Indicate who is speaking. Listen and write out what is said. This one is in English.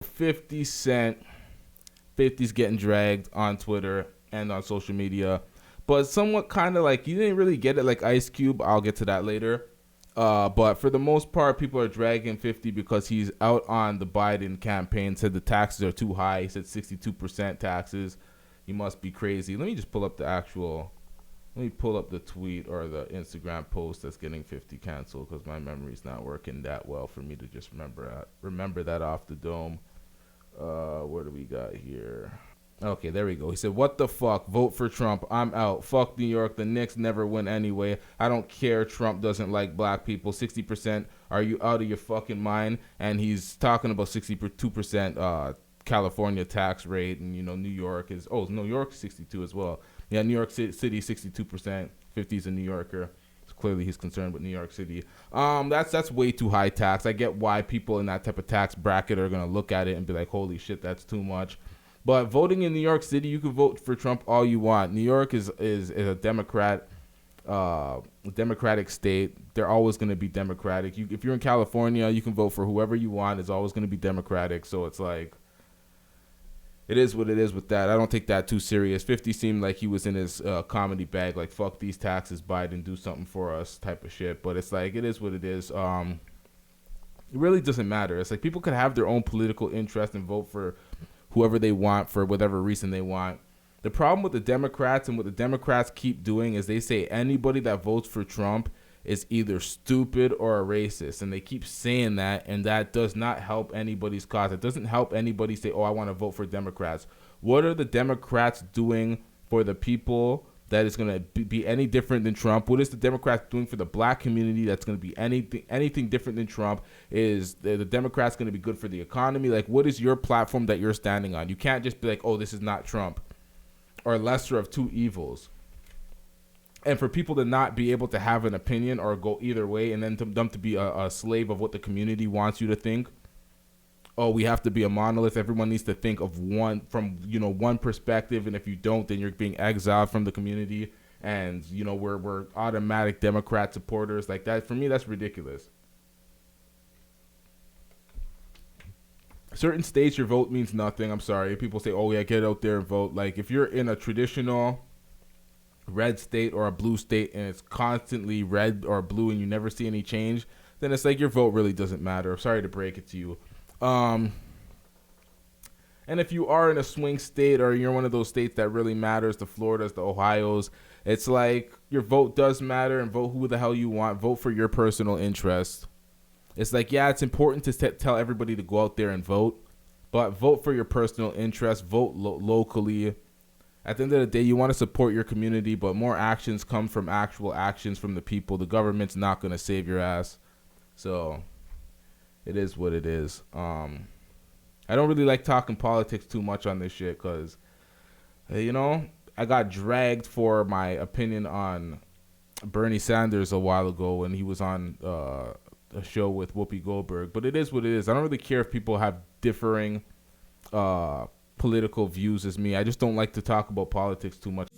Speaker 1: 50 Cent. 50's getting dragged on Twitter and on social media, but somewhat kind of like you didn't really get it like Ice Cube. I'll get to that later. But for the most part, people are dragging 50 because he's out on the Biden campaign, said the taxes are too high. He said 62% taxes. He must be crazy. Let me pull up the tweet or the Instagram post that's getting 50 canceled because my memory's not working that well for me to just remember that off the dome. What do we got here? Okay, there we go. He said, "What the fuck? Vote for Trump. I'm out. Fuck New York. The Knicks never win anyway. I don't care. Trump doesn't like black people. 60%. Are you out of your fucking mind?" And he's talking about 62% California tax rate, and New York is New York 62 as well. Yeah, New York City 62%. 50's a New Yorker. Clearly he's concerned with New York City. That's way too high tax. I get why people in that type of tax bracket are gonna look at it and be like, holy shit, that's too much. But voting in New York City, you can vote for Trump all you want. New York is a Democratic state. They're always gonna be Democratic. If you're in California, you can vote for whoever you want. It's always gonna be Democratic. So it's like, it is what it is with that. I don't take that too serious. 50 seemed like he was in his comedy bag, like, fuck these taxes, Biden, do something for us type of shit. But it's like, it is what it is. It really doesn't matter. It's like people could have their own political interest and vote for whoever they want for whatever reason they want. The problem with the Democrats and what the Democrats keep doing is they say anybody that votes for Trump is either stupid or a racist, and they keep saying that, and that does not help anybody's cause. It doesn't help anybody say, I want to vote for Democrats. What are the Democrats doing for the people that is going to be any different than Trump? What is the Democrats doing for the black community that's going to be anything different than Trump? Is the Democrats going to be good for the economy? Like, what is your platform that you're standing on? You can't just be like, this is not Trump, or lesser of two evils. And for people to not be able to have an opinion or go either way, and then them to be a slave of what the community wants you to think. We have to be a monolith. Everyone needs to think of one perspective, and if you don't, then you're being exiled from the community. And we're automatic Democrat supporters like that. For me, that's ridiculous. Certain states, your vote means nothing. I'm sorry. People say, get out there and vote. Like, if you're in a traditional red state or a blue state and it's constantly red or blue and you never see any change, then it's like your vote really doesn't matter. Sorry to break it to you. And if you are in a swing state or you're one of those states that really matters, the Floridas, the Ohios, it's like your vote does matter, and vote who the hell you want. Vote for your personal interest. It's like, yeah, it's important to tell everybody to go out there and vote, but vote for your personal interest. Vote locally. At the end of the day, you want to support your community, but more actions come from actual actions from the people. The government's not going to save your ass. So it is what it is. I don't really like talking politics too much on this shit because, I got dragged for my opinion on Bernie Sanders a while ago when he was on a show with Whoopi Goldberg. But it is what it is. I don't really care if people have differing political views as me. I just don't like to talk about politics too much.